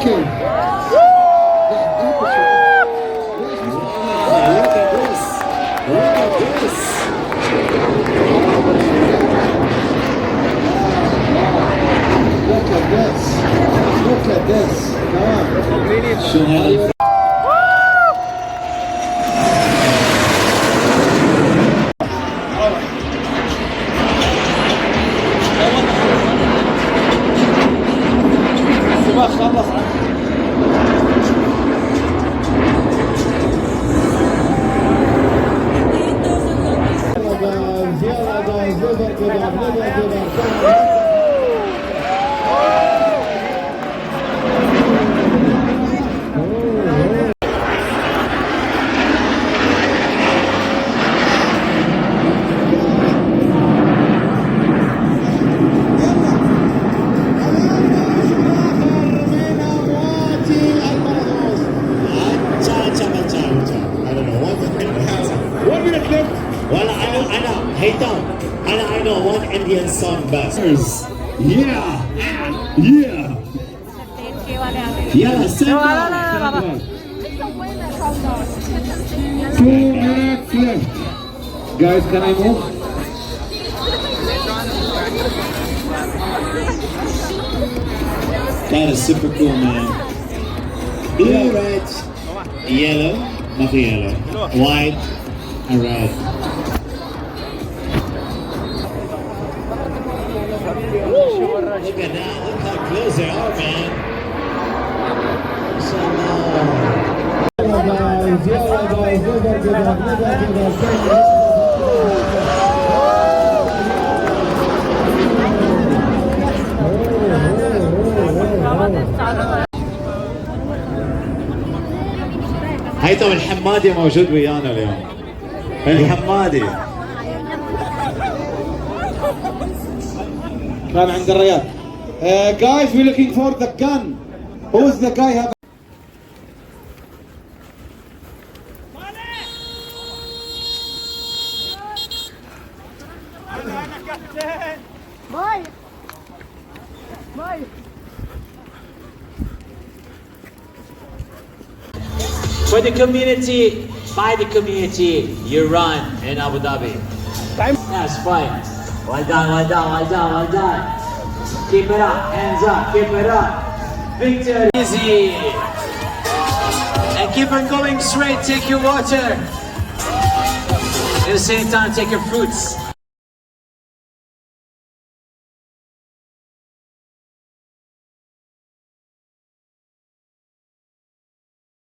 Okay. Look at this. Look at this. Look at this. Look at this. Come on. I know one Indian song best. Yeah. Yeah. Yeah, sing Two minutes left. Guys, can I move? That is super cool, man. Blue, red, yellow, not yellow, white, and red. Look at that, look how close they are, man. هيثم الحمادي موجود ويانا اليوم. الحمادي كان عند الرياض. Guys, we're looking for the gun. Who's the guy have? Bye. Bye. For the community, by the community, you run in Abu Dhabi. That's fine. Well done, well done, well done, well done. Keep it up, hands up, keep it up. Victory. Easy. And keep on going straight, take your water. At the same time, take your fruits.